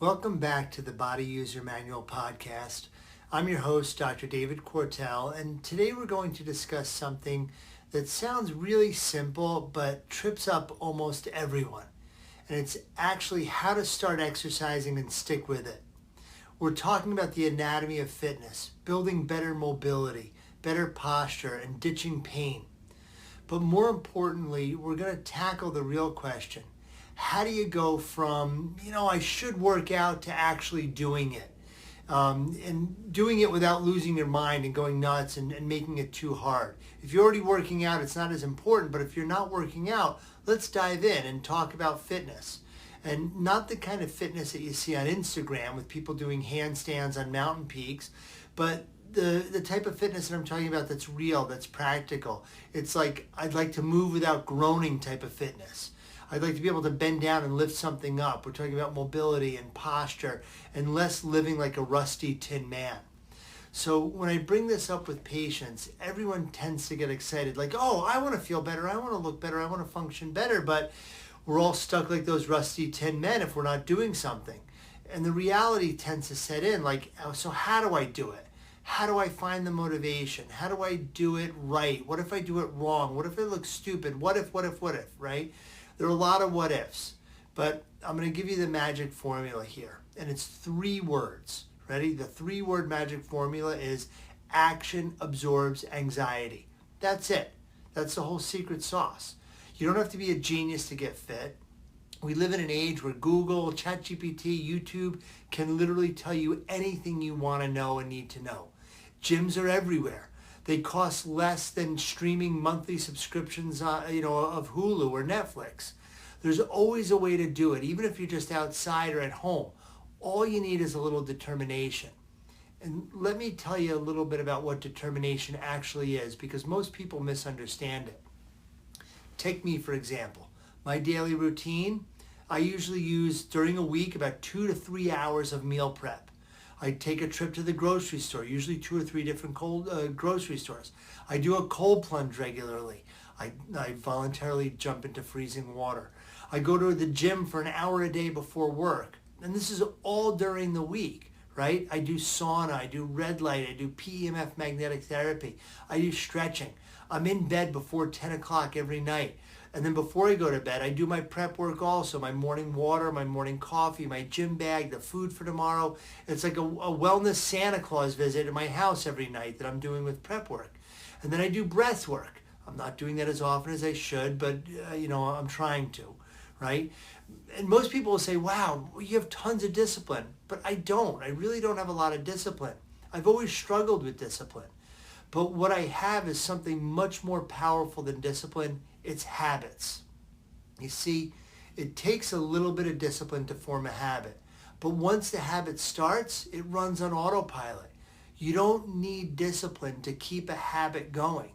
Welcome back to the Body User Manual podcast. I'm your host, Dr. David Quartell, and today we're going to discuss something that sounds really simple but trips up almost everyone. And it's actually how to start exercising and stick with it. We're talking about the anatomy of fitness, building better mobility, better posture, and ditching pain. But more importantly, we're going to tackle the real question. How do you go from, I should work out to actually doing it? And doing it without losing your mind and going nuts and making it too hard. If you're already working out, it's not as important, but if you're not working out, let's dive in and talk about fitness. And not the kind of fitness that you see on Instagram with people doing handstands on mountain peaks, but the type of fitness that I'm talking about that's real, that's practical. It's like, I'd like to move without groaning type of fitness. I'd like to be able to bend down and lift something up. We're talking about mobility and posture and less living like a rusty tin man. So when I bring this up with patients, everyone tends to get excited like, oh, I want to feel better. I want to look better. I want to function better. But we're all stuck like those rusty tin men if we're not doing something. And the reality tends to set in like, oh, so how do I do it? How do I find the motivation? How do I do it right? What if I do it wrong? What if it looks stupid? What if, right? There are a lot of what ifs, but I'm going to give you the magic formula here, and it's 3 words. Ready? The 3-word magic formula is action absorbs anxiety. That's it. That's the whole secret sauce. You don't have to be a genius to get fit. We live in an age where Google, ChatGPT, YouTube can literally tell you anything you want to know and need to know. Gyms are everywhere. They cost less than streaming monthly subscriptions, of Hulu or Netflix. There's always a way to do it, even if you're just outside or at home. All you need is a little determination. And let me tell you a little bit about what determination actually is, because most people misunderstand it. Take me, for example. My daily routine, I usually use during a week about 2 to 3 hours of meal prep. I take a trip to the grocery store, usually 2 or 3 different grocery stores. I do a cold plunge regularly. I voluntarily jump into freezing water. I go to the gym for an hour a day before work. And this is all during the week, right? I do sauna, I do red light, I do PEMF magnetic therapy. I do stretching. I'm in bed before 10 o'clock every night. And then before I go to bed, I do my prep work also, my morning water, my morning coffee, my gym bag, the food for tomorrow. It's like a wellness Santa Claus visit at my house every night that I'm doing with prep work. And then I do breath work. I'm not doing that as often as I should, but I'm trying to, right? And most people will say, wow, you have tons of discipline. But I don't. I really don't have a lot of discipline. I've always struggled with discipline. But what I have is something much more powerful than discipline. It's habits. You see, it takes a little bit of discipline to form a habit. But once the habit starts, it runs on autopilot. You don't need discipline to keep a habit going.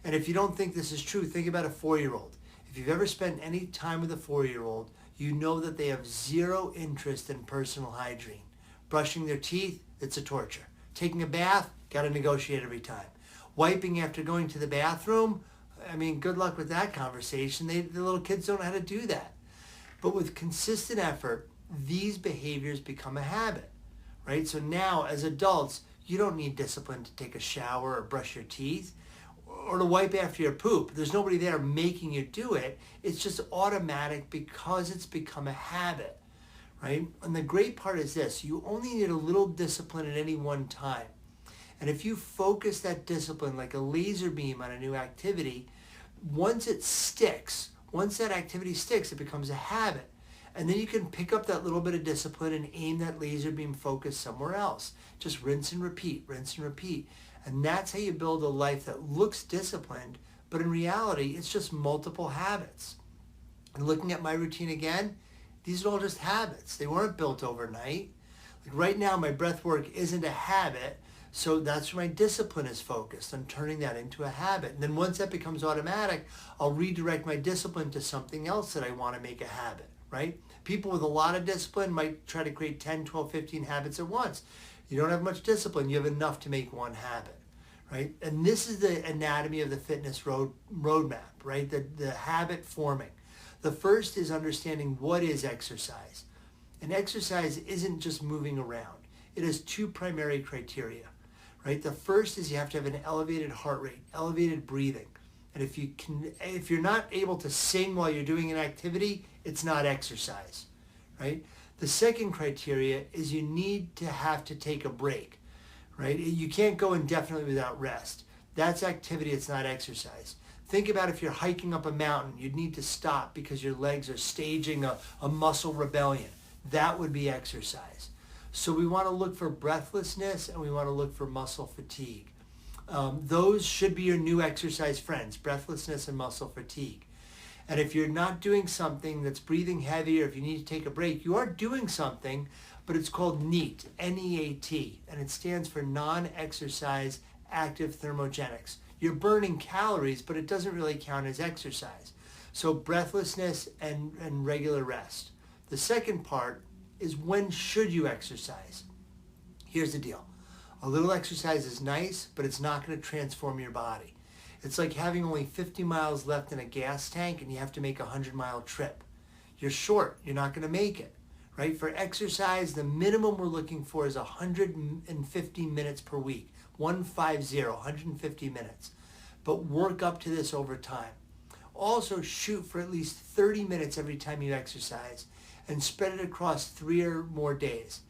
And if you don't think this is true, think about a 4-year-old. If you've ever spent any time with a 4-year-old, you know that they have zero interest in personal hygiene. Brushing their teeth, it's a torture. Taking a bath, got to negotiate every time. Wiping after going to the bathroom, good luck with that conversation. The little kids don't know how to do that. But with consistent effort, these behaviors become a habit, right? So now as adults, you don't need discipline to take a shower or brush your teeth or to wipe after your poop. There's nobody there making you do it. It's just automatic because it's become a habit, right? And the great part is this, you only need a little discipline at any one time. And if you focus that discipline like a laser beam on a new activity, once that activity sticks, it becomes a habit. And then you can pick up that little bit of discipline and aim that laser beam focus somewhere else. Just rinse and repeat. And that's how you build a life that looks disciplined, but in reality, it's just multiple habits. And looking at my routine again, these are all just habits. They weren't built overnight. Like right now, my breath work isn't a habit, so that's where my discipline is focused, on turning that into a habit. And then once that becomes automatic, I'll redirect my discipline to something else that I want to make a habit, right? People with a lot of discipline might try to create 10, 12, 15 habits at once. You don't have much discipline, you have enough to make one habit, right? And this is the anatomy of the fitness roadmap, right? The habit forming. The first is understanding what is exercise. And exercise isn't just moving around. It has two primary criteria, right? The first is you have to have an elevated heart rate, elevated breathing. And if you're not able to sing while you're doing an activity, it's not exercise, right? The second criteria is you need to have to take a break, right? You can't go indefinitely without rest. That's activity, it's not exercise. Think about if you're hiking up a mountain, you'd need to stop because your legs are staging a muscle rebellion. That would be exercise. So we want to look for breathlessness and we want to look for muscle fatigue. Those should be your new exercise friends, breathlessness and muscle fatigue. And if you're not doing something that's breathing heavy, or if you need to take a break, you are doing something, but it's called NEAT, N-E-A-T, and it stands for non-exercise active thermogenics. You're burning calories, but it doesn't really count as exercise. So breathlessness and regular rest. The second part is when should you exercise? Here's the deal. A little exercise is nice, but it's not going to transform your body. It's like having only 50 miles left in a gas tank and you have to make a 100-mile trip. You're short. You're not going to make it, right? For exercise, the minimum we're looking for is 150 minutes per week. 150 minutes. But work up to this over time. Also shoot for at least 30 minutes every time you exercise and spread it across 3 or more days.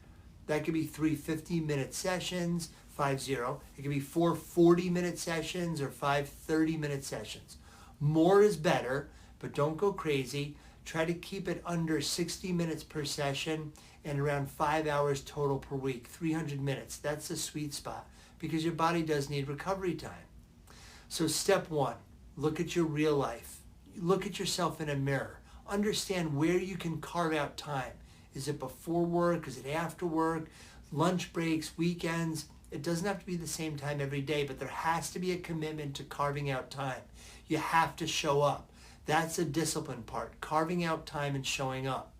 That could be 3 50-minute sessions, 50. It could be 4 40-minute sessions or 5 30-minute sessions. More is better, but don't go crazy. Try to keep it under 60 minutes per session and around 5 hours total per week, 300 minutes. That's the sweet spot because your body does need recovery time. So step 1, look at your real life. Look at yourself in a mirror. Understand where you can carve out time. Is it before work? Is it after work? Lunch breaks, weekends? It doesn't have to be the same time every day, but there has to be a commitment to carving out time. You have to show up. That's the discipline part, carving out time and showing up.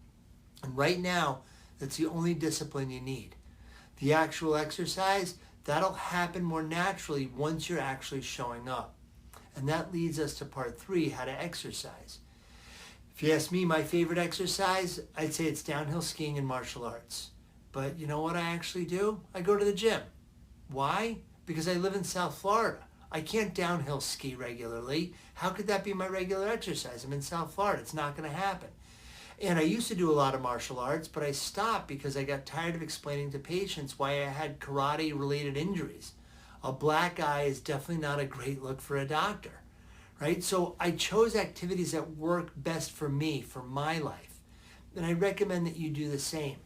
And right now, that's the only discipline you need. The actual exercise, that'll happen more naturally once you're actually showing up. And that leads us to part 3, how to exercise. If you ask me my favorite exercise, I'd say it's downhill skiing and martial arts. But you know what I actually do? I go to the gym. Why? Because I live in South Florida. I can't downhill ski regularly. How could that be my regular exercise? I'm in South Florida. It's not going to happen. And I used to do a lot of martial arts, but I stopped because I got tired of explaining to patients why I had karate-related injuries. A black eye is definitely not a great look for a doctor, right? So I chose activities that work best for me, for my life. And I recommend that you do the same.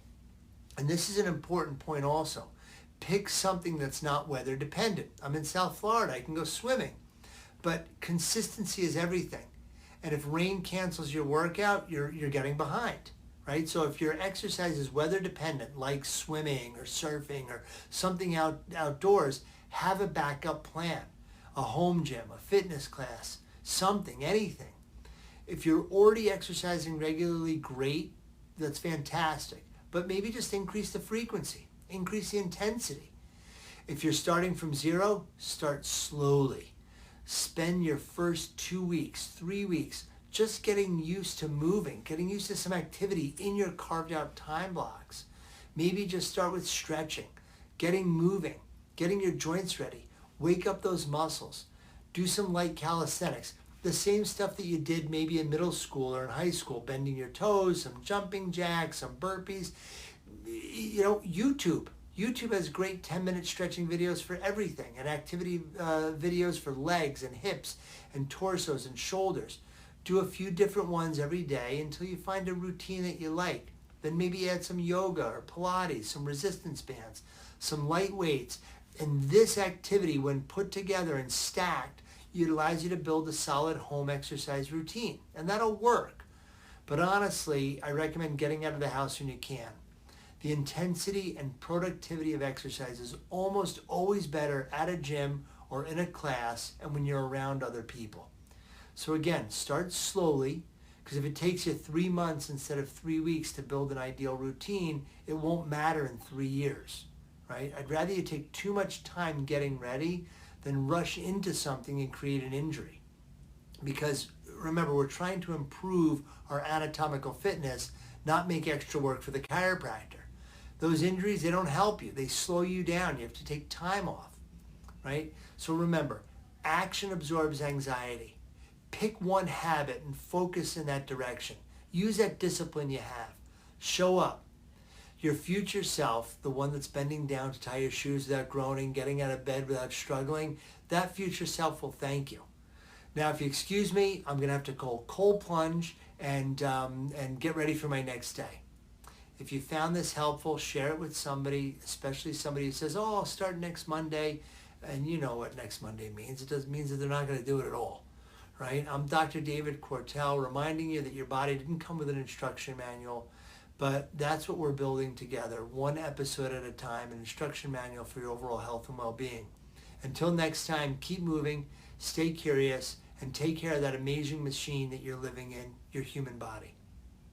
And this is an important point also. Pick something that's not weather dependent. I'm in South Florida. I can go swimming. But consistency is everything. And if rain cancels your workout, you're getting behind, right? So if your exercise is weather dependent, like swimming or surfing or something outdoors, have a backup plan. A home gym, a fitness class, something, anything. If you're already exercising regularly, great. That's fantastic. But maybe just increase the frequency. Increase the intensity. If you're starting from 0, start slowly. Spend your first 2 weeks, 3 weeks, just getting used to moving, getting used to some activity in your carved out time blocks. Maybe just start with stretching, getting moving, getting your joints ready. Wake up those muscles. Do some light calisthenics. The same stuff that you did maybe in middle school or in high school, bending your toes, some jumping jacks, some burpees. You know, YouTube has great 10-minute stretching videos for everything, and activity videos for legs and hips and torsos and shoulders. Do a few different ones every day until you find a routine that you like. Then maybe add some yoga or Pilates, some resistance bands, some light weights. And this activity, when put together and stacked, it allows you to build a solid home exercise routine. And that'll work. But honestly, I recommend getting out of the house when you can. The intensity and productivity of exercise is almost always better at a gym or in a class and when you're around other people. So again, start slowly, because if it takes you 3 months instead of 3 weeks to build an ideal routine, it won't matter in 3 years, right? I'd rather you take too much time getting ready than rush into something and create an injury. Because remember, we're trying to improve our anatomical fitness, not make extra work for the chiropractor. Those injuries, they don't help you. They slow you down. You have to take time off, right? So remember, action absorbs anxiety. Pick one habit and focus in that direction. Use that discipline you have. Show up. Your future self, the one that's bending down to tie your shoes without groaning, getting out of bed without struggling, that future self will thank you. Now, if you excuse me, I'm going to have to go cold plunge and get ready for my next day. If you found this helpful, share it with somebody, especially somebody who says, oh, I'll start next Monday. And you know what next Monday means. It doesn't mean that they're not going to do it at all, right? I'm Dr. David Quartell, reminding you that your body didn't come with an instruction manual, but that's what we're building together, one episode at a time, an instruction manual for your overall health and well-being. Until next time, keep moving, stay curious, and take care of that amazing machine that you're living in, your human body.